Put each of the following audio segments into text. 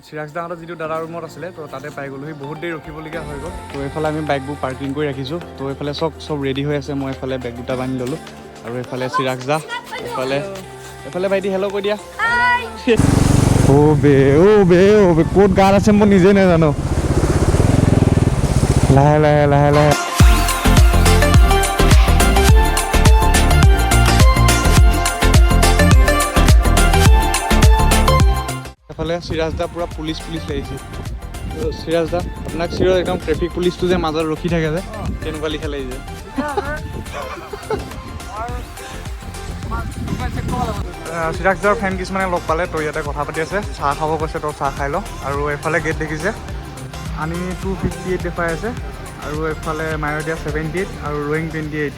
চিৰাজ দাহঁতৰ যিটো দাদাৰ ৰুমত আছিলে তো তাতে পাই গ'লোহি বহুত দেৰি ৰখিবলগীয়া হৈ গ'ল তো এইফালে আমি বাইকবোৰ পাৰ্কিং কৰি ৰাখিছোঁ তো এইফালে চব ৰেডি হৈ আছে মই এইফালে বেগ দুটা বান্ধি ল'লোঁ আৰু এইফালে চিৰাজ দা এইফালে ভাইটি হেল্ল' কৈ দিয়া অ' বে ক'ত গান আছে মই নিজে নাজানো লাহে লাহে এইফালে চিৰাজ দা পুৰা পুলিচ লাগিছে চিৰাজ দা আপোনাক চিৰৰ একদম ট্ৰেফিক পুলিচটো যে মাজত ৰখি থাকে যে তেনেকুৱা লিখা লাগিছে চিৰাজ দাৰ ফ্ৰেণ্ড কিছুমানে লগ পালে তো ইয়াতে কথা পাতি আছে চাহ খাব কৈছে তো চাহ খাই লওঁ আৰু এইফালে গেট দেখিছে আনি 258 দেখাই আছে আৰু এইফালে মায়'দিয়া 78 আৰু ৰয়িং 28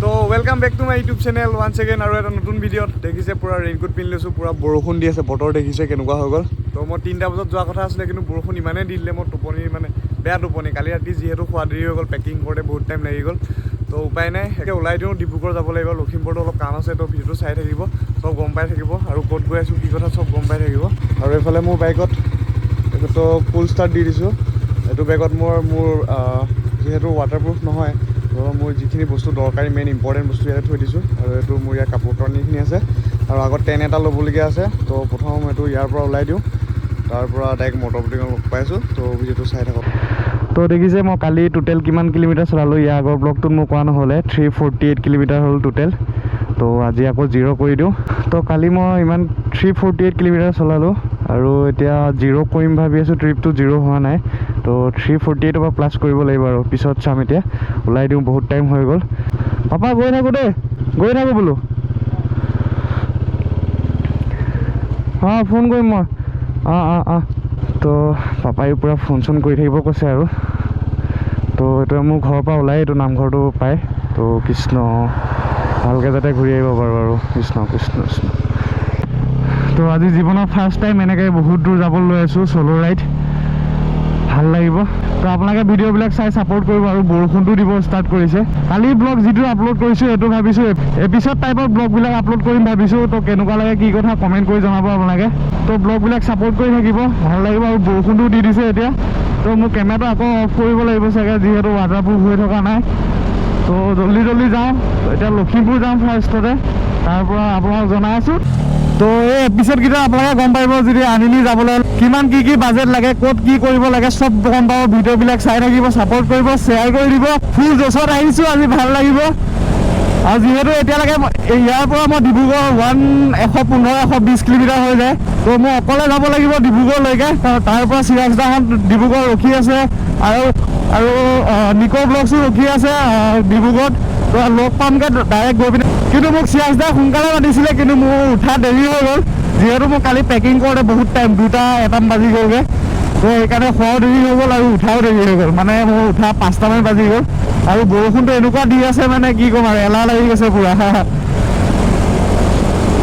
তো welcome back to my YouTube channel one second আৰু এটা নতুন ভিডিঅ'ত দেখিছে পুৰা ৰেইনকোট পিন্ধি লৈছোঁ পুৰা বৰষুণ দি আছে বতৰ দেখিছে কেনেকুৱা হৈ গ'ল তো মই 3টা বজাত যোৱা কথা আছিলে কিন্তু বৰষুণ ইমানেই দি দিলে মই টোপনি মানে বেয়া টোপনি কালি ৰাতি যিহেতু খোৱা দেৰি হৈ গ'ল পেকিং কৰোঁতে বহুত টাইম লাগি গ'ল তো উপায় নাই এতিয়া ওলাই দিওঁ ডিব্ৰুগড় যাব লাগিব লখিমপুৰতো অলপ কাম আছে তো ভিডিঅ'টো চাই থাকিব চব গম পাই থাকিব আৰু ক'ত গৈ আছোঁ কি কথা চব গম পাই থাকিব আৰু এইফালে মোৰ বাইকত এইটো ফুল ষ্টাৰ্ট দি দিছোঁ এইটো বেগত মোৰ যিহেতু ৱাটাৰপ্ৰুফ নহয় তো মোৰ যিখিনি বস্তু দৰকাৰী মেইন ইম্পৰ্টেণ্ট বস্তু ইয়াতে থৈ দিছোঁ আৰু এইটো মোৰ ইয়াৰ কাপোৰ কানিখিনি আছে আৰু আগত টেন এটা ল'বলগীয়া আছে তো প্ৰথম এইটো ইয়াৰ পৰা ওলাই দিওঁ তাৰ পৰা ডাইৰেক্ট মটৰবুটিঙত লগ পাইছোঁ তো ভিডিঅ'টো চাই থাকক তো দেখিছে মই কালি টোটেল কিমান কিলোমিটাৰ চলালোঁ ইয়াৰ আগৰ ব্লগটোত মোৰ কোৱা নহ'লে 348 কিলোমিটাৰ হ'ল টোটেল তো আজি আকৌ 0 কৰি দিওঁ তো কালি মই ইমান 348 কিলোমিটাৰ চলালোঁ আৰু এতিয়া 0 কৰিম ভাবি আছোঁ ট্ৰিপটো 0 হোৱা নাই তো 348 পৰা প্লাছ কৰিব লাগিব আৰু পিছত চাম এতিয়া ওলাই দিওঁ বহুত টাইম হৈ গ'ল পাপা গৈ থাকোঁ বোলো অঁ ফোন কৰিম মই অঁ তো পাপাই পূৰা ফোন চোন কৰি থাকিব কৈছে আৰু তো এইটো মোৰ ঘৰৰ পৰা ওলাই এইটো নামঘৰটো পায় তো কৃষ্ণ ভালকৈ যাতে ঘূৰি আহিব পাৰোঁ আৰু কৃষ্ণ তো আজি জীৱনৰ ফাৰ্ষ্ট টাইম এনেকৈ বহুত দূৰ যাবলৈ লৈ আছোঁ চ'ল' ৰাইড ভাল লাগিব তো আপোনালোকে ভিডিঅ'বিলাক চাই ছাপোৰ্ট কৰিব আৰু বৰষুণটো দিব ষ্টাৰ্ট কৰিছে কালি ব্লগ যিটো আপলোড কৰিছোঁ সেইটো ভাবিছোঁ এপিছড টাইপৰ ব্লগবিলাক আপলোড কৰিম ভাবিছোঁ তো কেনেকুৱা লাগে কি কথা কমেণ্ট কৰি জনাব আপোনালোকে তো ব্লগবিলাক ছাপোৰ্ট কৰি থাকিব ভাল লাগিব আৰু বৰষুণটো দি দিছে এতিয়া তো মোৰ কেমেৰাটো আকৌ অফ কৰিব লাগিব চাগে যিহেতু ৱাটাৰপ্ৰুফ হৈ থকা নাই তো জল্দি যাওঁ এতিয়া লখিমপুৰ যাম ফাৰ্ষ্টতে তাৰ পৰা আপোনাক জনাই আছোঁ তো এই এপিছডকেইটা আপোনালোকে গম পাৰিব যদি আনিনি যাবলৈ কিমান কি বাজেট লাগে ক'ত কি কৰিব লাগে চব গম পাব ভিডিঅ'বিলাক চাই থাকিব ছাপোৰ্ট কৰিব শ্বেয়াৰ কৰি দিব ফুল জছত আহিছোঁ আজি ভাল লাগিব আৰু যিহেতু এতিয়ালৈকে ইয়াৰ পৰা মই ডিব্ৰুগড় 115-120 কিলোমিটাৰ হৈ যায় তো মই অকলে যাব লাগিব ডিব্ৰুগড়লৈকে তাৰ পৰা চিৰাজ দাহঁত ডিব্ৰুগড় ৰখি আছে আৰু নিকো ব্লগছো ৰখি আছে ডিব্ৰুগড়ত তো লগ পামগৈ ডাইৰেক্ট গৈ পিনে কিন্তু মোক চিৰাজ দা সোনকালে মাতিছিলে কিন্তু মোৰ উঠা দেৰি হৈ গ'ল যিহেতু মই কালি পেকিং কৰোঁতে বহুত টাইম 2টা বাজি গ'লগৈ তো সেইকাৰণে খোৱাও দেৰি হৈ গ'ল আৰু উঠাও দেৰি হৈ গ'ল মানে মোৰ উঠা 5টামান বাজি গ'ল আৰু বৰষুণটো এনেকুৱা দি আছে মানে কি ক'ম আৰু এলাহ লাগি গৈছে পুৰা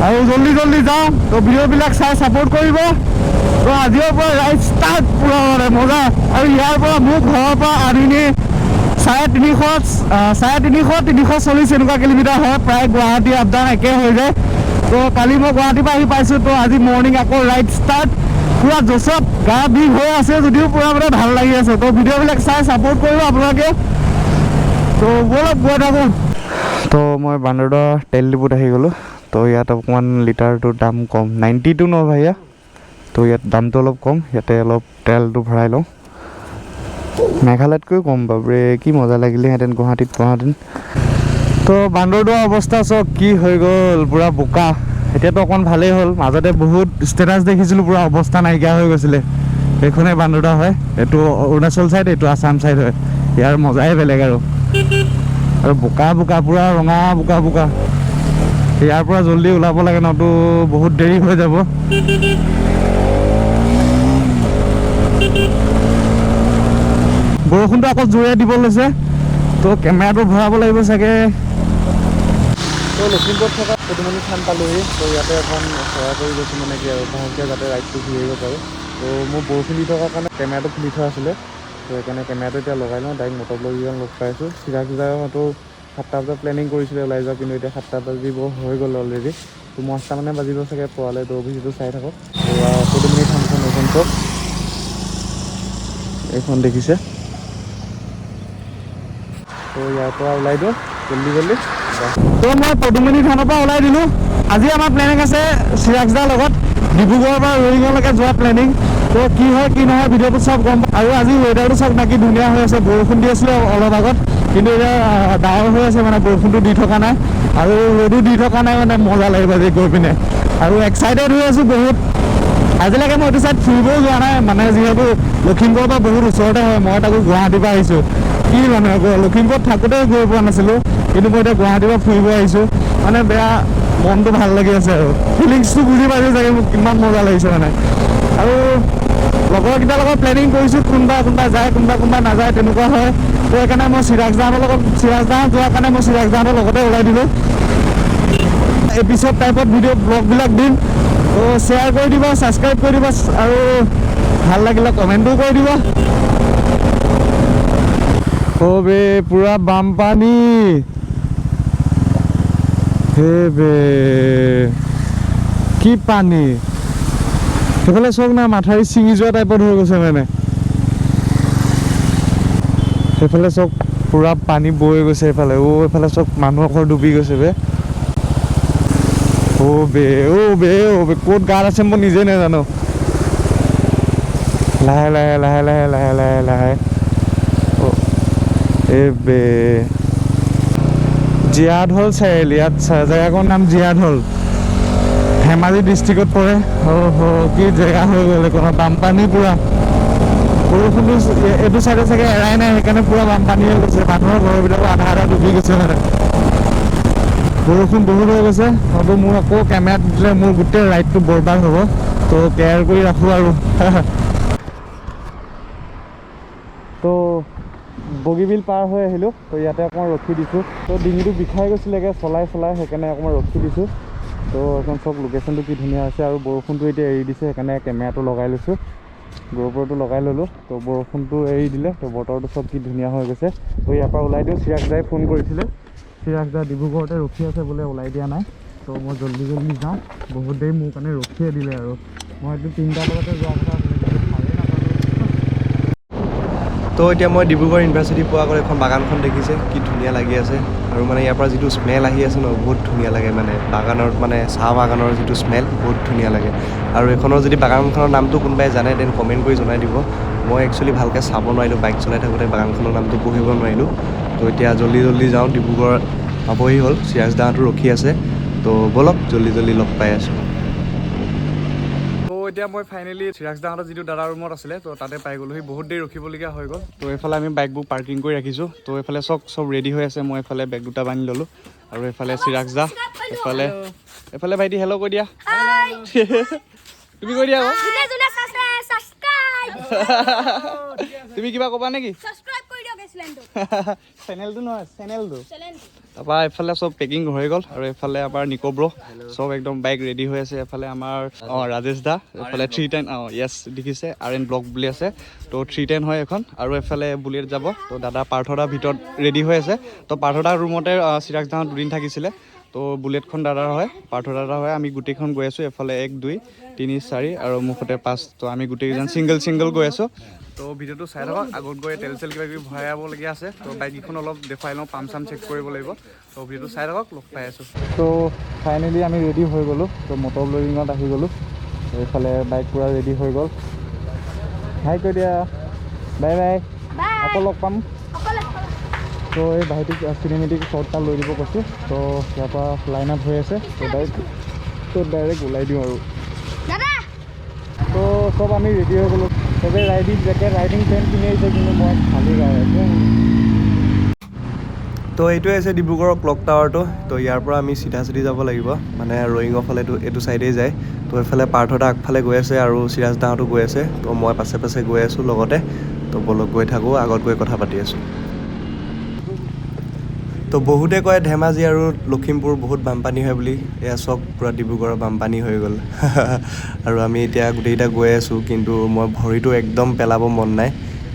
আৰু জল্দি যাওঁ তো ভিডিঅ'বিলাক চাই ছাপোৰ্ট কৰিব তো আজিৰ পৰা ৰাইড ষ্টাৰ্ট পুৰা মানে মজা আৰু ইয়াৰ পৰা মোৰ ঘৰৰ পৰা আনিনি 350-340 এনেকুৱা কিলোমিটাৰ হয় প্ৰায় গুৱাহাটী আপ ডাউন একে হৈ যায় তো কালি মই গুৱাহাটীৰ পৰা আহি পাইছোঁ তো আজি মৰ্ণিং আকৌ ৰাইড ষ্টাৰ্ট পুৰা জছত গা বিষ হৈ আছে যদিও পুৰা মানে ভাল লাগি আছে তো ভিডিঅ'বিলাক চাই ছাপোৰ্ট কৰিব আপোনালোকে তো ব'লক গৈ থাকোঁ তো মই বান্দৰদা তেল ডিপুত আহি গ'লোঁ তো ইয়াত অকণমান লিটাৰটোৰ দাম কম 92 ন ভাইয়া তো ইয়াত দামটো অলপ কম ইয়াতে অলপ তেলটো ভৰাই লওঁ মেঘালয়তকৈ কম বাবৰে কি মজা লাগিলেহেঁতেন গুৱাহাটীত পোৱাহেঁতেন তো বান্দৰদোৱা অৱস্থা চব কি হৈ গ'ল পুৰা বোকা এতিয়াতো অকণ ভালেই হ'ল মাজতে বহুত ষ্টেটাছ দেখিছিলোঁ পুৰা অৱস্থা নাইকিয়া হৈ গৈছিলে এইখনে বান্দৰদোৱা হয় এইটো অৰুণাচল ছাইড এইটো আছাম ছাইড হয় ইয়াৰ মজাই বেলেগ আৰু বোকা পুৰা ৰঙা বোকা ইয়াৰ পৰা জল্দি ওলাব লাগে নতো বহুত দেৰি হৈ যাব বৰষুণটো আকৌ জোৰে দিব লৈছে তো কেমেৰাটো ভৰাব লাগিব চাগে তো লখিমপুৰত থকা পদুমণি থান পালোহি তো ইয়াতে এখন সেৱা কৰি গৈছোঁ মানে কি আৰু ভালকৈ যাতে ৰাইডটো ঘূৰি আহিব পাৰোঁ তো মোৰ বৰষুণ দি থকাৰ কাৰণে কেমেৰাটো খুলি থোৱা আছিলে তো সেইকাৰণে কেমেৰাটো এতিয়া লগাই লওঁ ডাইৰেক্ট মটৰবলগীজন লগ পাইছোঁ চিৰাজ দাহঁতো 7টা বজাত প্লেনিং কৰিছিলে ওলাই যোৱা কিন্তু এতিয়া 7টা বাজিব হৈ গ'ল অলৰেডি তো 8টা মানে বাজিব চাগে পোৱালে তো ভিডিঅ'টো চাই থাকক তো পদুমণি থানখন চব এইখন দেখিছে তো ইয়াৰ পৰা ওলাই দিওঁ জল্দি তো মই পদুমণি থানৰ পৰা ওলাই দিলোঁ আজি আমাৰ প্লেনিং আছে চিৰাজদাৰ লগত ডিব্ৰুগড়ৰ পৰা ৰয়িঙলৈকে যোৱা প্লেনিং তো কি হয় কি নহয় ভিডিঅ'টো চব গম পাম আৰু আজি ৱেডাৰটো চব নাকি ধুনীয়া হৈ আছে বৰষুণ দি আছিলে অলপ আগত কিন্তু এতিয়া ডাৱৰ হৈ আছে মানে বৰষুণটো দি থকা নাই আৰু ৰ'দো দি থকা নাই মানে মজা লাগিব আজি গৈ পিনে আৰু এক্সাইটেড হৈ আছোঁ বহুত আজিলৈকে মই এইটো চাইড ফুৰিবও যোৱা নাই মানে যিহেতু লখিমপুৰৰ পৰা বহুত ওচৰতে হয় মই তাকো গুৱাহাটীৰ পৰা আহিছোঁ কি মানে লখিমপুৰত থাকোঁতে গৈ পোৱা নাছিলোঁ কিন্তু মই এতিয়া গুৱাহাটীৰ পৰা ফুৰিব আহিছোঁ মানে বেয়া মনটো ভাল লাগি আছে আৰু ফিলিংছটো বুজি পাইছোঁ চাগে মোক কিমান মজা লাগিছে মানে আৰু লগৰকেইটাৰ লগত প্লেনিং কৰিছোঁ কোনোবা যায় কোনোবা নাযায় তেনেকুৱা হয় তো সেইকাৰণে মই চিৰাজদাহঁতৰ যোৱাৰ কাৰণে মই চিৰাজদাহঁতৰ লগতে ওলাই দিলোঁ এপিছড টাইপত ভিডিঅ' ব্লগবিলাক দিম তো শ্বেয়াৰ কৰি দিব ছাবস্ক্ৰাইব কৰি দিব আৰু ভাল লাগিলে কমেণ্টো কৰি দিব বে পুৰা বানপানী বে কি পানী সেইফালে চাওক না মাথাউৰি ছিঙি যোৱা টাইপত হৈ গৈছে মানে সেইফালে চাওক পুৰা পানী বৈ গৈছে এইফালে এইফালে চাওক মানুহৰ ঘৰ ডুবি গৈছে বে বে ক'ত গাত আছে মই নিজে নাজানো লাহে বে জীয়াঢল চাৰিআলি ইয়াত জেগাকণ নাম জীয়াঢল ধেমাজি ডিষ্ট্ৰিক্টত পৰে কি জেগা হৈ গ'ল কোনো বানপানী পুৰা বৰষুণটো এইটো চাইডে চাগে এৰাই নাই সেইকাৰণে পুৰা বানপানী হৈ গৈছে মানুহৰ ঘৰবিলাকো আধা ডুবি গৈছে মানে বৰষুণ বহুত হৈ গৈছে হ'ব মোৰ আকৌ কেমেৰাত দিলে মোৰ গোটেই ৰাইডটো বৰবাদ হ'ব তো কেয়াৰ কৰি ৰাখোঁ আৰু তো বগীবিল পাৰ হৈ আহিলোঁ তো ইয়াতে অকণমান ৰখি দিছোঁ তো ডিঙিটো বিষাই গৈছিলেগৈ চলাই সেইকাৰণে অকণমান ৰখি দিছোঁ তো এখন চব লোকেশ্যনটো কি ধুনীয়া হৈছে আৰু বৰষুণটো এতিয়া এৰি দিছে সেইকাৰণে কেমেৰাটো লগাই লৈছোঁ GoProটো লগাই ল'লোঁ তো বৰষুণটো এৰি দিলে তো বতৰটো চব কি ধুনীয়া হৈ গৈছে তো ইয়াৰ পৰা ওলাই দিওঁ চিৰাজদাই ফোন কৰিছিলে চিৰাজদা ডিব্ৰুগড়তে ৰখি আছে বোলে ওলাই দিয়া নাই তো মই জল্দি যাওঁ বহুত দেৰি মোৰ কাৰণে ৰখিয়ে দিলে আৰু মই এইটো 3টা বজাতে যোৱা কথা আছিলে কিন্তু ভালেই নাপালোঁ তো এতিয়া মই ডিব্ৰুগড় ইউনিভাৰ্চিটি পোৱাৰ আগত এখন বাগানখন দেখিছে কি ধুনীয়া লাগি আছে আৰু মানে ইয়াৰ পৰা যিটো স্মেল আহি আছে ন বহুত ধুনীয়া লাগে মানে বাগানৰ মানে চাহ বাগানৰ যিটো স্মেল বহুত ধুনীয়া লাগে আৰু এইখনৰ যদি বাগানখনৰ নামটো কোনোবাই জানে দেন কমেণ্ট কৰি জনাই দিব মই একচুৱেলি ভালকৈ চাব নোৱাৰিলোঁ বাইক চলাই থাকোঁতে বাগানখনৰ নামটো পঢ়িব নোৱাৰিলোঁ তো এতিয়া জল্দি যাওঁ ডিব্ৰুগড় পাবহি হ'ল চিৰাজদাহঁতো ৰখি আছে তো ব'লক জল্দি লগ পাই আছোঁ তো এতিয়া মই ফাইনেলি চিৰাজদাহঁতৰ যিটো দাদা ৰুমত আছিলে তো তাতে পাই গ'লোহি বহুত দেৰি ৰখিবলগীয়া হৈ গ'ল তো এইফালে আমি বাইকবোৰ পাৰ্কিং কৰি ৰাখিছোঁ তো এইফালে চব ৰেডি হৈ আছে মই এইফালে বেগ দুটা বান্ধি ল'লোঁ আৰু এইফালে চিৰাজদা এইফালে ভাইটি হেল্ল' কৈ দিয়া তুমি কৈ দিয়া আকৌ তুমি কিবা ক'বা নেকি চেনেলটো নহয় চেনেলটো তাৰপৰা এইফালে চব পেকিং হৈ গ'ল আৰু এইফালে আমাৰ নিকব্ৰ চব একদম বাইক ৰেডি হৈ আছে এইফালে আমাৰ ৰাজেশ দা এইফালে 310 য়েছ দেখিছে RN ব্লগ বুলি আছে তো 310 হয় এখন আৰু এইফালে বুলেট যাব তো দাদা পাৰ্থদাৰ ভিতৰত ৰেডি হৈ আছে তো পাৰ্থদাৰ ৰুমতে চিৰাজদাহঁত দুদিন থাকিছিলে তো বুলেটখন দাদাৰ হয় পাৰ্থ দাদাৰ হয় আমি গোটেইখন গৈ আছোঁ এইফালে 1 2 3 4 আৰু মুখতে 5 তো আমি গোটেইকেইজন ছিংগল গৈ আছোঁ তো ভিডিঅ'টো চাই থাকক আগত গৈ তেল কিবা কিবি ভৰাবলগীয়া আছে তো বাইককেইখন অলপ দেখুৱাই লওঁ পাম্প চাম চেক কৰিব লাগিব তো ভিডিঅ'টো চাই থাকক লগ পাই আছোঁ তো ফাইনেলি আমি ৰেডি হৈ গ'লোঁ তো মটৰ ব্লগিঙত আহি গ'লোঁ এইফালে বাইক পূৰা ৰেডি হৈ গ'ল হাই কৈ দিয়া বাই আকৌ লগ পাম তো এই ভাইটিক চিনেমেটিক শ্বট এটা লৈ দিব কৈছোঁ তো ইয়াৰ পৰা লাইন আপ হৈ আছে তো ডাইৰেক্ট ওলাই দিওঁ আৰু তো চব আমি ৰেডি হৈ গ'লোঁ চবে ৰাইডিং জেকেট ৰাইডিং পেণ্ট কিনি আহিছে কিন্তু মই খালী গাই আছোঁ তো এইটোৱে আছে ডিব্ৰুগড়ৰ ক্লক টাৱাৰটো তো ইয়াৰ পৰা আমি চিধা যাব লাগিব মানে ৰয়িঙৰ ফালে এইটো চাইডেই যায় তো এইফালে পাৰ্থদা আগফালে গৈ আছে আৰু চিৰাজদাহঁতো গৈ আছে তো মই পাছে গৈ আছোঁ লগতে তো বলক গৈ থাকোঁ আগত গৈ কথা পাতি আছোঁ তো বহুতে কয় ধেমাজি আৰু লখিমপুৰ বহুত বানপানী হয় বুলি এয়া চব পূৰা ডিব্ৰুগড়ৰ বানপানী হৈ গ'ল আৰু আমি এতিয়া গোটেইকেইটা গৈ আছোঁ কিন্তু মই ভৰিটো একদম পেলাব মন নাই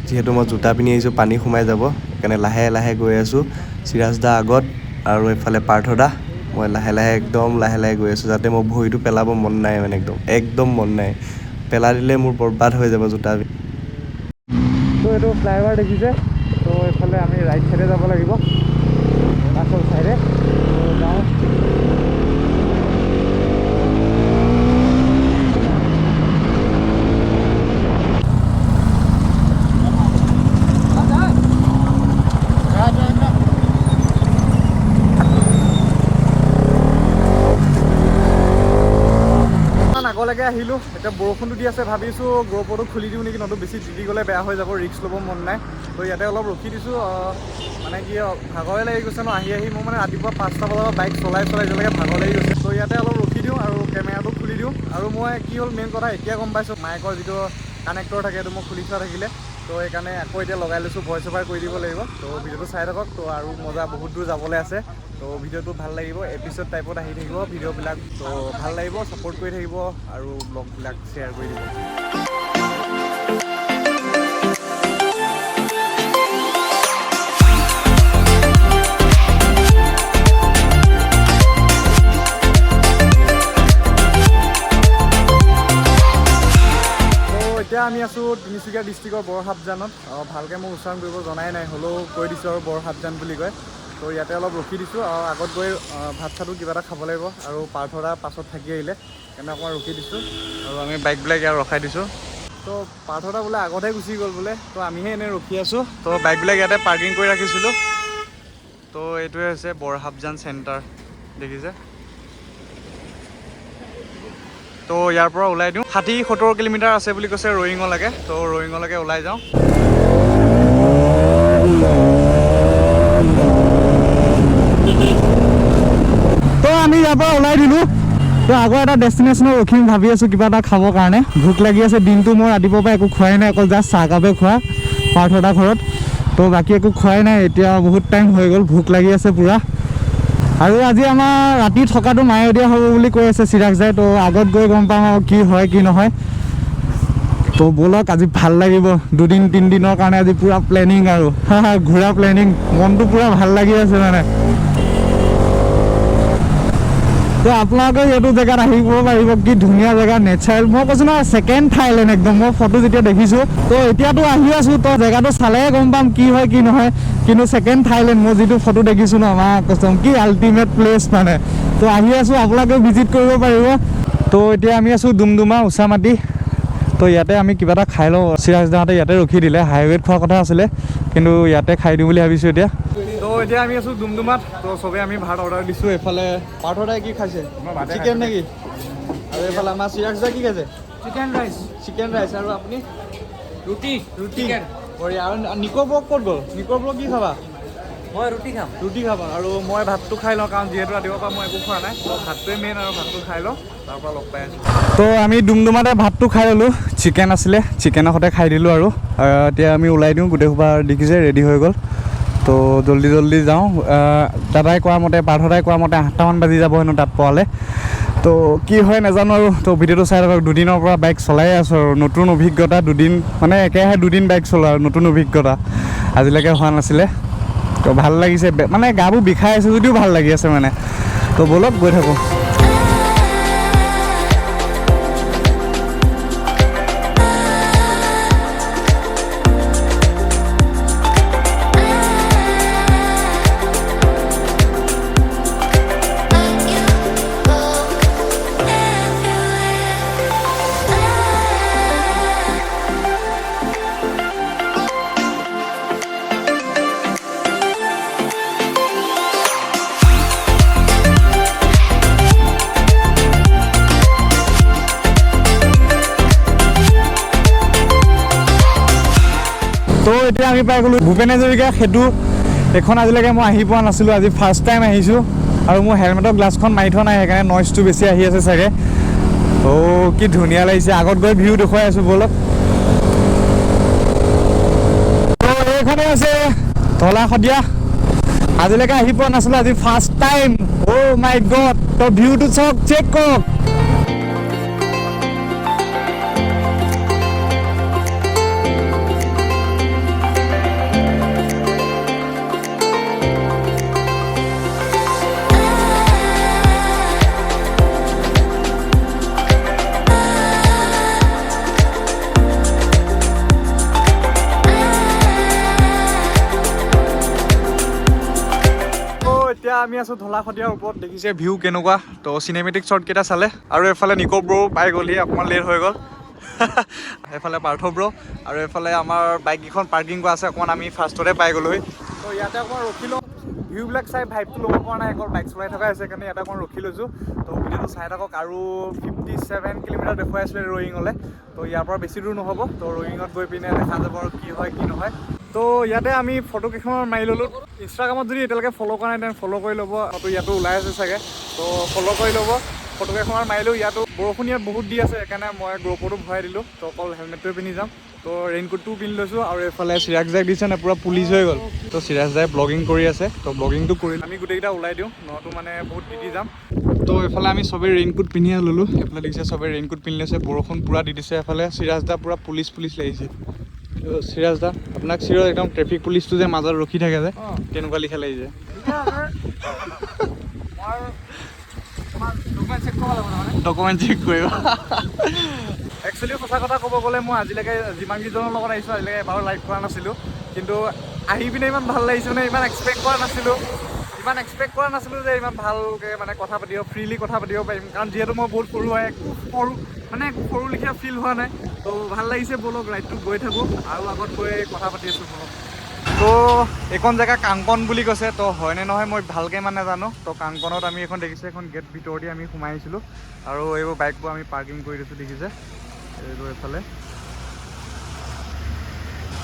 যিহেতু মই জোতা পিন্ধি আহিছোঁ পানী সোমাই যাব সেইকাৰণে লাহে গৈ আছোঁ চিৰাজদা আগত আৰু এইফালে পাৰ্থদা মই লাহে লাহে গৈ আছোঁ যাতে মই ভৰিটো পেলাব মন নাই মানে একদম মন নাই পেলাই দিলে মোৰ বৰবাদ হৈ যাব জোতা। তো এইটো ফ্লাইঅভাৰ দেখিছে, তো এইফালে আমি ৰাইট চাইডে যাব লাগিব, অৰুণাচল চাইডে। তো যাওঁ। আগলৈকে আহিলোঁ, এতিয়া বৰষুণটো দি আছে, ভাবিছোঁ গ্ৰ'পৰটো খুলি দিওঁ নেকি, নহতো বেছি জিদি গ'লে বেয়া হৈ যাব, ৰিস্ক ল'ব মন নাই। তো ইয়াতে অলপ ৰখি দিছোঁ, মানে কি ভাগৰে লাগি গৈছে ন, আহি মোৰ মানে ৰাতিপুৱা 5টা বজাৰ বাইক চলাই যেনেকৈ ভাগৰ লাগি গৈছে। তো ইয়াতে অলপ ৰখি দিওঁ আৰু কেমেৰাটো খুলি দিওঁ। আৰু মই কি হ'ল মেইন কথা এতিয়া গম পাইছোঁ, মাইকৰ যিটো কানেক্টৰ থাকে সেইটো মই খুলি থোৱা থাকিলে, তো সেইকাৰণে আকৌ এতিয়া লগাই লৈছোঁ, ভইচ অভাৰ কৰি দিব লাগিব। তো ভিডিঅ'টো চাই থাকক, তো আৰু মজা বহুত দূৰ যাবলৈ আছে। তো ভিডিঅ'টো ভাল লাগিব, এপিছড টাইপত আহি থাকিব ভিডিঅ'বিলাক, তো ভাল লাগিব, ছাপোৰ্ট কৰি থাকিব আৰু ব্লগবিলাক শ্বেয়াৰ কৰি দিব। এতিয়া আমি আছোঁ তিনিচুকীয়া ডিষ্ট্ৰিক্টৰ বৰহাবজানত। ভালকৈ মই উচ্চাৰণ কৰিব জনাই নাই, হ'লেও কৈ দিছোঁ আৰু বৰহাবজান বুলি কয়। তো ইয়াতে অলপ ৰখি দিছোঁ, আগত গৈ ভাত চাতো কিবা এটা খাব লাগিব, আৰু পাৰ্থদা পাছত থাকি আহিলে সেইকাৰণে অকণমান ৰখি দিছোঁ, আৰু আমি বাইকবিলাক ইয়াত ৰখাই দিছোঁ। তো পাৰ্থদা বোলে আগতহে গুচি গ'ল বোলে, তো আমিহে এনেই ৰখি আছোঁ। তো বাইকবিলাক ইয়াতে পাৰ্কিং কৰি ৰাখিছিলোঁ। তো এইটোৱে হৈছে বৰহাবজান চেণ্টাৰ, দেখিছে। তো ইয়াৰ পৰা ওলাই দিওঁ, 60-70 কিলোমিটাৰ আছে বুলি কৈছে ৰয়িঙলৈকে। তো ৰয়িঙলৈকে ওলাই যাওঁ। তো আমি ইয়াৰ পৰা ওলাই দিলোঁ। তো আগৰ এটা ডেষ্টিনেশ্যনত ৰখিম ভাবি আছোঁ, কিবা এটা খাবৰ কাৰণে ভোক লাগি আছে। দিনটো মই ৰাতিপুৱাৰ পৰা একো খোৱাই নাই, অকল জাষ্ট চাহ কাপে খোৱা পাৰ্থদা ঘৰত। তো বাকী একো খোৱাই নাই, এতিয়া বহুত টাইম হৈ গ'ল, ভোক লাগি আছে পূৰা। আৰু আজি আমাৰ ৰাতি থকাটো মায়'দিয়া হ'ব বুলি কৈ আছে চিৰাগ যায়। তো আগত গৈ গম পাম আৰু কি হয় কি নহয়। তো ব'লক, আজি ভাল লাগিব, 2-3 দিনৰ কাৰণে আজি পূৰা প্লেনিং আৰু ঘূৰা প্লেনিং, মনটো পূৰা ভাল লাগি আছে মানে। তো আপোনালোকে সেইটো জেগাত আহিব পাৰিব, কি ধুনীয়া জেগা, নেচাৰেল। মই কৈছোঁ নহয়, ছেকেণ্ড থাইলেণ্ড একদম। মই ফটো যেতিয়া দেখিছোঁ, তো এতিয়াতো আহি আছোঁ, তো জেগাটো চালেহে গম পাম কি হয় কি নহয়। কিন্তু ছেকেণ্ড থাইলেণ্ড মই যিটো ফটো দেখিছোঁ ন, আমাৰ কৈছোঁ কি আল্টিমেট প্লেচ মানে। তো আহি আছোঁ, আপোনালোকে ভিজিট কৰিব পাৰিব। তো এতিয়া আমি আছোঁ ডুমডুমা উচামাটি। তো ইয়াতে আমি কিবা এটা খাই লওঁ, চিৰাজ দাহঁতে ইয়াতে ৰখি দিলে, হাইৱেত খোৱাৰ কথা আছিলে, কিন্তু ইয়াতে খাই দিওঁ বুলি ভাবিছোঁ এতিয়া। তো এতিয়া আমি আছোঁ ডুমডুমাত। তো চবেই আমি ভাত অৰ্ডাৰ দিছোঁ। এইফালে পাৰ্থদাই কি খাইছে, চিকেন নেকি? আৰু এইফালে আমাৰ চিৰাজ দা কি খাইছে? Chicken rice. আৰু আপুনি? ৰুটি। বঢ়িয়া। আৰু নিকো ব্লগ ক'ত গ'ল? নিকো ব্লগ কি খাবা? মই ৰুটি খাম। ৰুটি খাবা। আৰু মই ভাতটো খাই লওঁ, কাৰণ যিহেতু ৰাতিপুৱাৰ পৰা মই একো খোৱা নাই। তো ভাতটোৱে মেইন, আৰু ভাতটো খাই লওঁ, তাৰপৰা লগ পাই আছোঁ। তো আমি ডুমডুমাতে ভাতটো খাই ল'লোঁ, চিকেন আছিলে, চিকেনৰ সৈতে খাই দিলোঁ। আৰু এতিয়া আমি ওলাই দিওঁ, গোটেই সোপা দেখিছে ৰেডি হৈ গ'ল। তো জল্দি যাওঁ। দাদাই কোৱা মতে, পাৰ্থদাই কোৱা মতে 8টামান বাজি যাব হেনো তাত পোৱালে। তো কি হয় নাজানো আৰু। তো ভিডিঅ'টো চাই থাকক। 2 দিনৰ পৰা বাইক চলাই আছোঁ, আৰু নতুন অভিজ্ঞতা। 2 দিন মানে একেৰাহে 2 দিন বাইক চলোৱা, আৰু নতুন অভিজ্ঞতা আজিলৈকে হোৱা নাছিলে। তো ভাল লাগিছে, মানে গাবোৰ বিষাই আছে যদিও ভাল লাগি আছে মানে। তো ব'লক গৈ থাকোঁ। তো এতিয়া আমি পাই গ'লোঁ ভূপেন হাজৰিকা সেতু। এখন আজিলৈকে মই আহি পোৱা নাছিলোঁ, আজি ফাৰ্ষ্ট টাইম আহিছোঁ। আৰু মোৰ হেলমেটৰ গ্লাছখন মাৰি থোৱা নাই, সেইকাৰণে নইজটো বেছি আহি আছে চাগে। তো কি ধুনীয়া লাগিছে, আগত গৈ ভিউ দেখুৱাই আছোঁ ব'লক। তো এইখনে আছে ধলা শদিয়া, আজিলৈকে আহি পোৱা নাছিলোঁ, আজি ফাৰ্ষ্ট টাইম। অ' মাই গড। তো ভিউটো চাওক, চেক কৰক। এতিয়া আমি আছোঁ ধলা শদিয়াৰ ওপৰত দেখিছে ভিউ কেনেকুৱা তো চিনেমেটিক শ্বট কেইটা চালে আৰু এফালে নিকো ব্ৰ পাই গ'লহি অকণমান লেট হৈ গ'ল এফালে পাৰ্থ ব্ৰ আৰু এফালে আমাৰ বাইককেইখন পাৰ্কিং কৰা আছে অকণমান আমি ফাৰ্ষ্টতে পাই গ'লোহি তো ইয়াতে অকণমান ৰখি লওঁ ভিউবিলাক চাই ভাইবটো ল'ব পৰা নাই অকল বাইক চলাই থকা হৈছে কাৰণে ইয়াতে অকণমান ৰখি লৈছোঁ তো ভিডিঅ'টো চাই থাকক আৰু 57 কিলোমিটাৰ দেখুৱাই আছিলে ৰয়িঙলৈ তো ইয়াৰ পৰা বেছি দূৰ নহ'ব তো ৰয়িঙত গৈ পিনে দেখা যাব আৰু কি হয় কি নহয় তো ইয়াতে আমি ফটো কেইখনমান মাৰি ল'লোঁ ইনষ্টাগ্ৰামত যদি এতিয়ালৈকে ফ'ল' কৰা নাই তেন ফ'ল' কৰি ল'ব তো ইয়াতো ওলাই আছে চাগে তো ফ'ল' কৰি ল'ব ফটো কেইখনমান মাৰিলোঁ ইয়াতো বৰষুণ ইয়াত বহুত দি আছে সেইকাৰণে মই গ্ৰ'পতো ভৰাই দিলোঁ তো অকল হেলমেটটোৱে পিন্ধি যাম তো ৰেইনকোটটোও পিন্ধি লৈছোঁ আৰু এইফালে চিৰাগ জাক দিছে নে পূৰা পুলিচ হৈ গ'ল তো চিৰাজ দাই ব্লগিং কৰি আছে তো ব্লগিংটো কৰি আমি গোটেইকেইটা ওলাই দিওঁ নহতো মানে বহুত দি যাম তো এইফালে আমি চবেই ৰেইনকোট পিন্ধিয়ে ল'লোঁ এইফালে দেখিছে চবেই ৰেইনকোট পিন্ধি লৈছে বৰষুণ পূৰা দি দিছে এফালে চিৰাজ দা পূৰা পুলিচ লাগিছে চিৰাজ দা আপোনাক চিৰ একদম ট্ৰেফিক পুলিচটো যে মাজত ৰখি থাকে যে তেনেকুৱা লিখা লাগিছে ডকুমেণ্ট চেক কৰিব একচুৱেলি সঁচা কথা ক'ব গ'লে মই আজিলৈকে যিমানকেইজনৰ লগত আহিছোঁ আজিলৈকে এবাৰো লাইভ কৰা নাছিলোঁ কিন্তু আহি পিনে ইমান ভাল লাগিছে মানে ইমান এক্সপেক্ট কৰা নাছিলোঁ যে ইমান ভালকৈ মানে কথা পাতিব ফ্ৰীলি কথা পাতিব পাৰিম কাৰণ যিহেতু মই বহুত সৰু হয় একো সৰু লিখীয়া ফিল হোৱা নাই তো ভাল লাগিছে ব'লক ৰাইডটো গৈ থাকোঁ আৰু আগত গৈ কথা পাতি আছোঁ ব'লক তো এইখন জেগা কাংকন বুলি কৈছে তো হয়নে নহয় মই ভালকৈ মানে নাজানো তো কাংকনত আমি এখন দেখিছোঁ এখন গেট ভিতৰতে আমি সোমাই আহিছিলোঁ আৰু এইবোৰ বাইকবোৰ আমি পাৰ্কিং কৰি দিছোঁ দেখিছে এইবোৰ এইফালে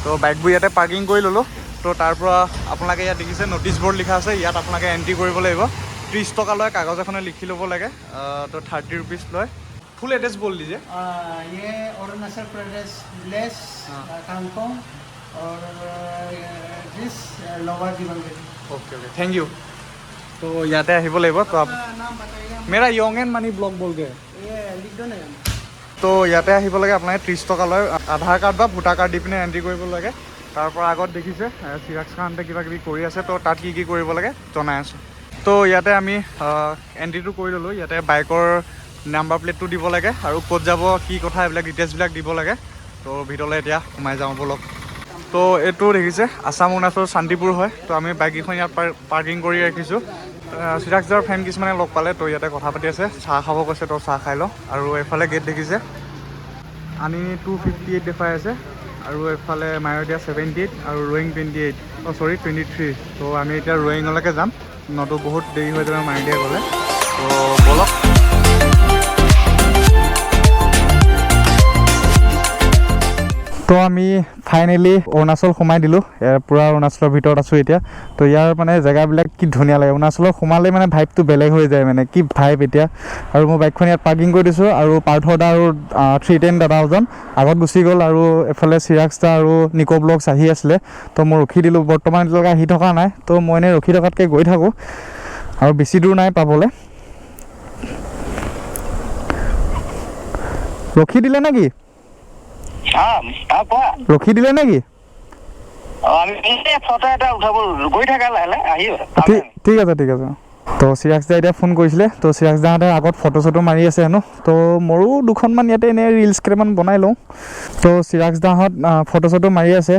তো বাইকবোৰ ইয়াতে পাৰ্কিং কৰি ল'লোঁ তো তাৰ পৰা আপোনালোকে ইয়াত দেখিছে ন'টিছ ব'ৰ্ড লিখা আছে ইয়াত আপোনালোকে এণ্ট্ৰি কৰিব লাগিব 30 টকা লয় কাগজ এখনে লিখি ল'ব লাগে তো 30 रुपीस লয় फुल एड्रेस बोल दीजिए ये अरुणाचल प्रदेश विलेज कांगकों और this lower Dibang okay thank you तो याते আহিব লাগিব তো नाम बताइए मेरा यंग एंड मनी ब्लॉग बोल के ये लिख दो ना তো ইয়াতে আহিব লাগে আপোনালোকে 30 টকা লয় আধাৰ কাৰ্ড বা ভোটাৰ কাৰ্ড দি পিনে এণ্ট্ৰি কৰিব লাগে তাৰ পৰা আগত দেখিছে চিৰাজ খানতে কিবা কিবি কৰি আছে তো তাত কি কৰিব লাগে জনাই আছোঁ তো ইয়াতে আমি এণ্ট্ৰিটো কৰি ল'লোঁ ইয়াতে বাইকৰ নাম্বাৰ প্লেটটো দিব লাগে আৰু ক'ত যাব কি কথা এইবিলাক ডিটেইলছবিলাক দিব লাগে তো ভিতৰলৈ এতিয়া সোমাই যাওঁ ব'লক তো এইটো দেখিছে আসাম অৰুণাচল শান্তিপুৰ হয় তো আমি বাইককেইখন ইয়াত পাৰ্কিং কৰি ৰাখিছোঁ চিৰাজদাৰ ফ্ৰেণ্ড কিছুমানে লগ পালে তো ইয়াতে কথা পাতি আছে চাহ খাব কৈছে তো চাহ খাই লওঁ আৰু এইফালে গেট দেখিছে আনি 258 দেখাই আছে আৰু এইফালে মায়'দিয়া 78 আৰু ৰয়িং 23 তো আমি এতিয়া ৰয়িঙলৈকে যাম নতো বহুত দেৰি হৈ যাব মায়'দিয়া গ'লে তো ব'লক তো আমি ফাইনেলি অৰুণাচল সোমাই দিলোঁ পূৰা অৰুণাচলৰ ভিতৰত আছোঁ এতিয়া তো ইয়াৰ মানে জেগাবিলাক কি ধুনীয়া লাগে অৰুণাচলত সোমালে মানে ভাইবটো বেলেগ হৈ যায় মানে কি ভাইব এতিয়া আৰু মই বাইকখন ইয়াত পাৰ্কিং কৰি দিছোঁ আৰু পাৰ্থ দা আৰু 310 দাদাজন আগত গুচি গ'ল আৰু এফালে চিৰাজ দা আৰু নিকো ব্লগছ আহি আছিলে তো মই ৰখি দিলোঁ বৰ্তমান এতিয়ালৈকে আহি থকা নাই তো মই এনেই ৰখি থকাতকৈ গৈ থাকোঁ আৰু বেছি দূৰ নাই পাবলৈ ৰখি দিলে নেকি ৰখি দিলে নেকি ঠিক আছে তো চিৰাজ দা এতিয়া ফোন কৰিছিলে তো চিৰাজ দাহঁতে আগত ফটো চটো মাৰি আছে হেনো তো মোৰো দুখনমান ইয়াতে এনেই ৰিলছ কেইটামান বনাই লওঁ তো চিৰাজ দাহঁত ফটো চটো মাৰি আছে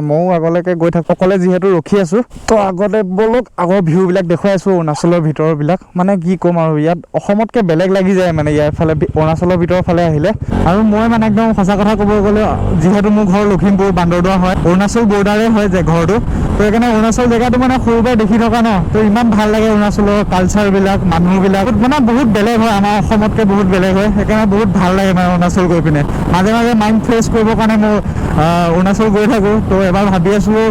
ময়ো আগলৈকে গৈ থাকোঁ অকলে যিহেতু ৰখি আছোঁ তো আগতে ব'লক আগৰ ভিউবিলাক দেখুৱাই আছোঁ অৰুণাচলৰ ভিতৰবিলাক মানে কি ক'ম আৰু ইয়াত অসমতকৈ বেলেগ লাগি যায় মানে ইয়াৰ ফালে অৰুণাচলৰ ভিতৰৰ ফালে আহিলে আৰু মই মানে একদম সঁচা কথা ক'ব গ'লে যিহেতু মোৰ ঘৰ লখিমপুৰ বান্দৰদোৱা হয় অৰুণাচল বৰ্ডাৰে হয় যে ঘৰটো তো সেইকাৰণে অৰুণাচল জেগাটো মানে সৰুৰ পৰাই দেখি থকা ন তো ইমান ভাল লাগে অৰুণাচলৰ কালচাৰবিলাক মানুহবিলাক মানে বহুত বেলেগ হয় আমাৰ অসমতকৈ বহুত বেলেগ হয় সেইকাৰণে বহুত ভাল লাগে মানে অৰুণাচল গৈ পিনে মাজে মাজে মাইণ্ড ফ্ৰেছ কৰিবৰ কাৰণে মই অৰুণাচল গৈ থাকোঁ তো এবাৰ ভাবি আছোঁ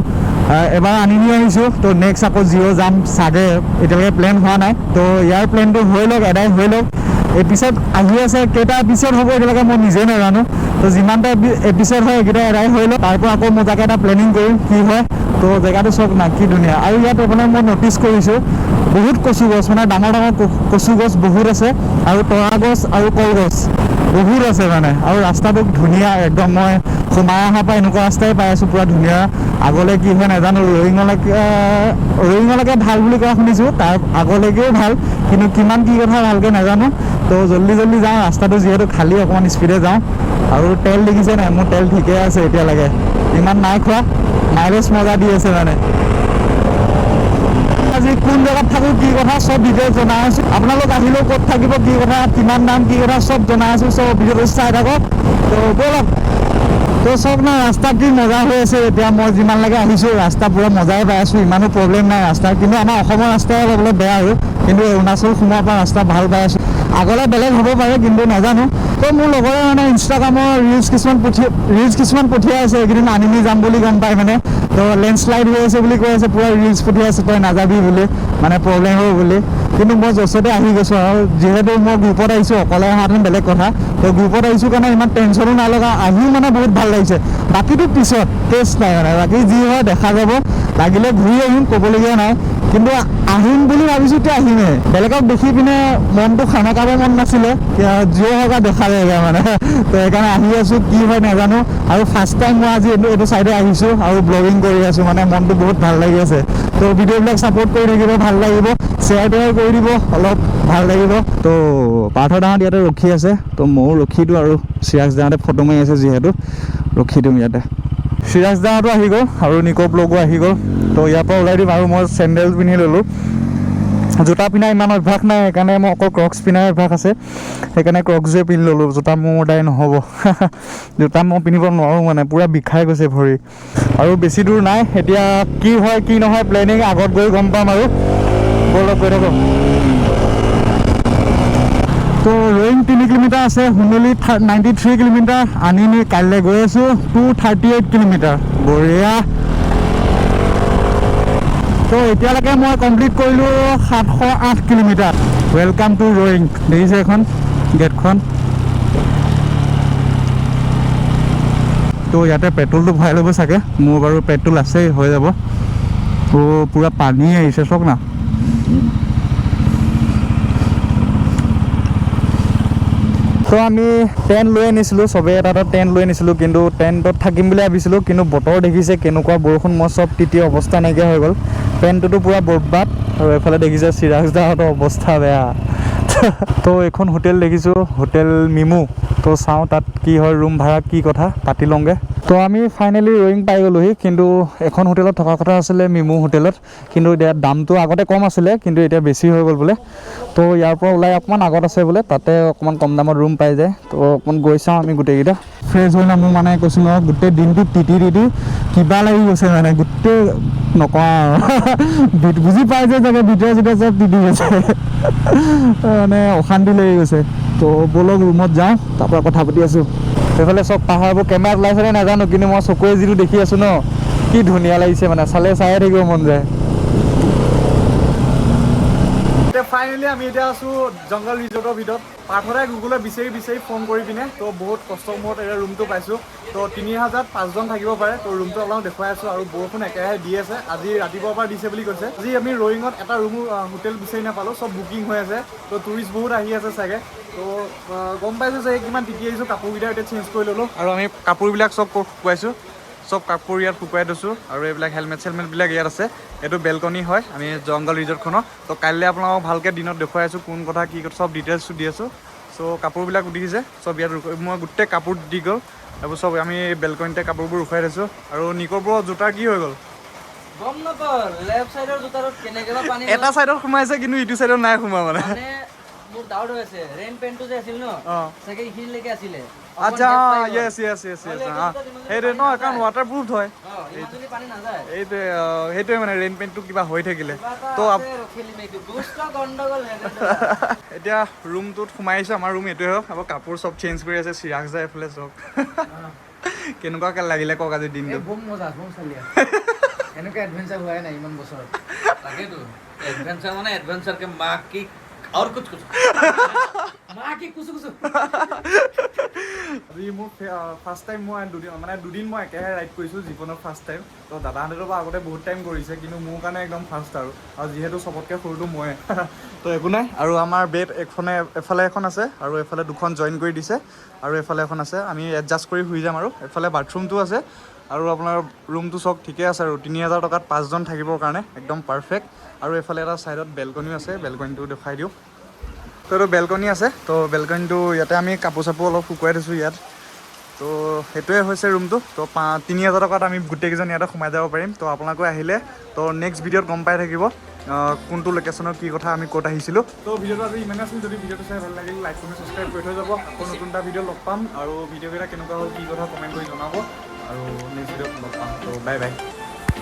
এবাৰ আনি আহিছোঁ তো নেক্সট আকৌ জিৰ' যাম চাগে এতিয়ালৈকে প্লেন হোৱা নাই তো ইয়াৰ প্লেনটো হৈ লওক এদাই হৈ লওক এপিছ'ড আহি আছে কেইটা এপিছ'ড হ'ব এতিয়ালৈকে মই নিজে নাজানো তো যিমানটা এপিছ'ড হয় এইকেইটা এদাই হৈ লওক তাৰ পৰা আকৌ মজাকৈ এটা প্লেনিং কৰিম কি হয় তো জেগাটো চাওক না কি ধুনীয়া আৰু ইয়াত আপোনাৰ মই ন'টিছ কৰিছোঁ বহুত কচু গছ মানে ডাঙৰ কচু গছ বহুত আছে আৰু তৰা গছ আৰু কলগছ বহুত আছে মানে আৰু ৰাস্তাটো ধুনীয়া একদম মই সোমাই অহাৰ পৰা এনেকুৱা ৰাস্তাই পাই আছোঁ পূৰা ধুনীয়া আগলৈ কি হয় নাজানো ৰয়িঙলৈকে ভাল বুলি কোৱা শুনিছোঁ তাৰ আগলৈকেও ভাল কিন্তু কিমান কি কথা ভালকৈ নাজানো তো জল্দি যাওঁ ৰাস্তাটো যিহেতু খালী অকণমান স্পীডে যাওঁ আৰু তেল দেখিছে নাই মোৰ তেল ঠিকে আছে এতিয়ালৈকে ইমান নাই খোৱা মাইলেজ মজা দি আছে মানে আজি কোন জেগাত থাকোঁ কি কথা চব ডিটেইলছ জনাই আছোঁ আপোনালোক আহিলেও ক'ত থাকিব কি কথা কিমান দাম কি কথা চব জনাই আছোঁ চব ভিডিঅ'টো চাই থাকক তো ব'লক তো চব না ৰাস্তা কি মজা হৈ আছে এতিয়া মই যিমানলৈকে আহিছোঁ ৰাস্তা পূৰা মজাই পাই আছোঁ ইমানো প্ৰব্লেম নাই ৰাস্তা কিন্তু আমাৰ অসমৰ ৰাস্তা অলপ বেয়া আৰু কিন্তু অৰুণাচল সোমোৱাৰ পৰা ৰাস্তা ভাল পাই আছোঁ আগলৈ বেলেগ হ'ব পাৰে কিন্তু নাজানো তো মোৰ লগৰে মানে ইনষ্টাগ্ৰামৰ ৰিলছ কিছুমান পঠিয়াই আছে এইকেইদিন আনিনি যাম বুলি গম পাই মানে তো লেণ্ডশ্লাইড হৈ আছে বুলি কৈ আছে পূৰা ৰিলছ পঠিয়াই আছে তই নাযাবি বুলি মানে প্ৰব্লেম হ'ব বুলি কিন্তু মই য'চতে আহি গৈছোঁ আৰু যিহেতু মই গ্ৰুপত আহিছোঁ অকলে অহাহেঁতেন বেলেগ কথা তো গ্ৰুপত আহিছোঁ কাৰণে ইমান টেনশ্যনো নালগা আহিও মানে বহুত ভাল লাগিছে বাকীটো পিছত টেষ্ট নাই মানে বাকী যি হয় দেখা যাব লাগিলে ঘূৰি আহিম ক'বলগীয়া নাই কিন্তু আহিম বুলি ভাবিছোঁ এতিয়া আহিমেই বেলেগক দেখি পিনে মনটো খানা খাব মন নাছিলে জিঅ' হগা দেখা যায় মানে তো সেইকাৰণে আহি আছোঁ কি হয় নাজানো আৰু ফাৰ্ষ্ট টাইম মই আজি এইটো ছাইডে আহিছোঁ আৰু ব্লগিং কৰি আছোঁ মানে মনটো বহুত ভাল লাগি আছে তো ভিডিঅ'বিলাক ছাপোৰ্ট কৰি থাকিব ভাল লাগিব শ্বেয়াৰ টেয়াৰ কৰি দিব অলপ ভাল লাগিব তো পাৰ্থ দাহঁত ইয়াতে ৰখি আছে তো ময়ো ৰখি দিওঁ আৰু চিৰাজ দাহঁতে ফটো মাৰি আছে যিহেতু ৰখি দিম ইয়াতে চিৰাজ দাহঁতো আহি গ'ল আৰু নিকো ব্লগো আহি গ'ল তো ইয়াৰ পৰা ওলাই দিম আৰু মই চেণ্ডেল পিন্ধি ল'লোঁ জোতা পিন্ধা ইমান অভ্যাস নাই সেইকাৰণে মই অকল ক্ৰক্স পিন্ধাৰ অভ্যাস আছে সেইকাৰণে ক্ৰক্সযোৰে পিন্ধি ল'লোঁ জোতা মোৰ দাই নহ'ব জোতা মই পিন্ধিব নোৱাৰোঁ মানে পূৰা বিষাই গৈছে ভৰি আৰু বেছি দূৰ নাই এতিয়া কি হয় কি নহয় প্লেনিং আগত গৈ গম পাম আৰু ব'লক গৈ থাকক তো ৰয়িং 3 কিলোমিটাৰ আছে হুনলি 93 কিলোমিটাৰ আনিনি কাইলৈ গৈ আছোঁ 238 কিলোমিটাৰ বঢ়িয়া তো এতিয়ালৈকে মই কমপ্লিট কৰিলোঁ 708 কিলোমিটাৰ ৱেলকাম টু ৰয়িং দেখিছে এখন গেটখন তো ইয়াতে পেট্ৰলটো ভৰাই ল'ব চাগে মোৰ বাৰু পেট্ৰল আছেই হৈ যাব তো পূৰা পানী আহিছে চাওক না তো আমি টেণ্ট লৈ আনিছিলোঁ চবেই এটা টেণ্ট লৈ আনিছিলোঁ কিন্তু টেণ্টত থাকিম বুলি ভাবিছিলোঁ কিন্তু বতৰ দেখিছে কেনেকুৱা বৰষুণ মই চব তিতি অৱস্থা নাইকিয়া হৈ গ'ল টেণ্টটোতো পূৰা বৰবাদ আৰু এইফালে দেখিছে চিৰাজ দাহঁতৰ অৱস্থা বেয়া তো এইখন হোটেল দেখিছোঁ হোটেল মিমু তো চাওঁ তাত কি হয় ৰুম ভাড়া কি কথা পাতি লওঁগৈ তো আমি ফাইনেলি ৰয়িং পাই গ'লোহি কিন্তু এখন হোটেলত থকা কথা আছিলে মিমু হোটেলত কিন্তু এতিয়া দামটো আগতে কম আছিলে কিন্তু এতিয়া বেছি হৈ গ'ল বোলে তো ইয়াৰ পৰা ওলাই অকণমান আগত আছে বোলে তাতে অকণমান কম দামত ৰুম পাই যায় তো অকণমান গৈ চাওঁ আমি গোটেইকেইটা ফ্ৰেছ হৈ নামো মানে কৈছোঁ নহয় গোটেই দিনটো তিতি কিবা লাগি গৈছে মানে গোটেই নকওঁ আৰু বুজি পাই যে চাগে ভিতৰে চিতৰে চব তিতি গৈছে মানে অশান্তি লাগি গৈছে তো ব'লক ৰুমত যাওঁ তাৰপৰা কথা পাতি আছোঁ সেইফালে চব পাহাৰবোৰ কেমেৰাত ওলাইছে নাজানো কিন্তু মই চকুৰে যিটো দেখি আছোঁ ন কি ধুনীয়া লাগিছে মানে চালে চায়ে থাকিব মন যায় ফাইনেলি আমি এতিয়া আছোঁ জংগল ৰিজৰ্টৰ ভিতৰত পাৰ্থদাই গুগলত বিচাৰি ফোন কৰি পিনে তো বহুত কষ্টৰ মূৰত এতিয়া ৰুমটো পাইছোঁ তো 3000 5জন থাকিব পাৰে তো ৰুমটো অলপ দেখুৱাই আছোঁ আৰু বৰষুণ একেৰাহে দি আছে আজি ৰাতিপুৱাৰ পৰা দিছে বুলি কৈছে আজি আমি ৰয়িঙত এটা ৰুম হোটেল বিচাৰি নাপালোঁ চব বুকিং হৈ আছে তো টুৰিষ্ট বহুত আহি আছে চাগে তো গম পাইছোঁ যে কিমান তিতি আহিছোঁ কাপোৰকেইটা এতিয়া চেঞ্জ কৰি ল'লোঁ আৰু আমি কাপোৰবিলাক চব শুকুৱাইছোঁ চব কাপোৰ ইয়াত শুকুৱাই থৈছোঁ আৰু এইবিলাক হেলমেটবিলাক ইয়াত আছে এইটো বেলকনি হয় আমি জংগল ৰিজৰ্টখনৰ তো কাইলৈ আপোনালোকক ভালকৈ দিনত দেখুৱাই আছোঁ কোন কথা কি কথা চব ডিটেইলছটো দি আছোঁ চ' কাপোৰবিলাক উঠিছে চব ইয়াত মই গোটেই কাপোৰ দি গ'ল এইবোৰ চব আমি বেলকনিতে কাপোৰবোৰ উঠাই থৈছোঁ আৰু নিকৰবোৰৰ জোতা কি হৈ গ'ল গম নাপাওঁ লেফ্ট সাইডৰ জোতাৰত কেনেকৈ বা পানী এটা চাইডত সোমাইছে কিন্তু ইটো চাইডত নাই সোমোৱা মানে মোৰ ডাউট হৈ আছে ৰেইন পেণ্টটো যে আছিল ন চাগে এইখিনিলৈকে আছিলে আচ্ছা য়েছ সেইটোৱে ন কাৰণ ৱাটাৰ প্ৰুফ হয় পানী নাযায় সেইটোৱে মানে ৰেইন পেণ্টটো কিবা হৈ থাকিলে তো এতিয়া ৰুমটোত সোমাই আহিছোঁ আমাৰ ৰুম এইটোৱে হওক আকৌ কাপোৰ চব চেঞ্জ কৰি আছে চিৰাজ যায় এইফালে চব কেনেকুৱাকৈ লাগিলে কওক আজি দিনটো বহুত মজা চলি আছে এনেকুৱা এডভেঞ্চাৰ হোৱাই নাই ইমান বছৰত তাকেতো এডভেঞ্চাৰ মানে এডভেঞ্চাৰ কে মা কি और कुछ মা কি কুচু আজি মোৰ ফাৰ্ষ্ট টাইম মই দুদিন মই একেৰাহে ৰাইড কৰিছোঁ জীৱনৰ ফাৰ্ষ্ট টাইম তো দাদাহঁতেতো পৰা আগতে বহুত টাইম কৰিছে কিন্তু মোৰ কাৰণে একদম ফাৰ্ষ্ট আৰু যিহেতু চবতকৈ সৰুটো মই তো একো নাই আৰু আমাৰ বেড এফালে এখন আছে আৰু এফালে দুখন জইন কৰি দিছে আৰু এফালে এখন আছে আমি এডজাষ্ট কৰি শুই যাম আৰু এফালে বাথৰুমটো আছে আৰু আপোনাৰ ৰুমটো চব ঠিকে আছে আৰু 3000 টকাত 5জন থাকিবৰ কাৰণে একদম পাৰফেক্ট আৰু এফালে এটা ছাইডত বেলকনিও আছে বেলকনিটো দেখাই দিওঁ তো এইটো বেলকনি আছে তো বেলকনিটো ইয়াতে আমি কাপোৰ চাপোৰ অলপ শুকুৱাই থৈছোঁ ইয়াত তো সেইটোৱে হৈছে ৰুমটো তো 3000 টকাত আমি গোটেইকেইজন ইয়াতে সোমাই যাব পাৰিম তো আপোনালোকে আহিলে তো নেক্সট ভিডিঅ'ত গম পাই থাকিব কোনটো লোকেশ্যনৰ কি কথা আমি ক'ত আহিছিলোঁ তো ভিডিঅ'টো আজি ইমানে আছিল যদি ভিডিঅ'টো চাই ভাল লাগিল লাইক কৰি ছাবস্ক্ৰাইব কৰি থৈ যাব আকৌ নতুন এটা ভিডিঅ' লগ পাম আৰু ভিডিঅ'কেইটা কেনেকুৱা হ'ল কি কথা কমেণ্ট কৰি জনাব আৰু নেক্সট ভিডিঅ'ত লগ পাম তো বাই বাই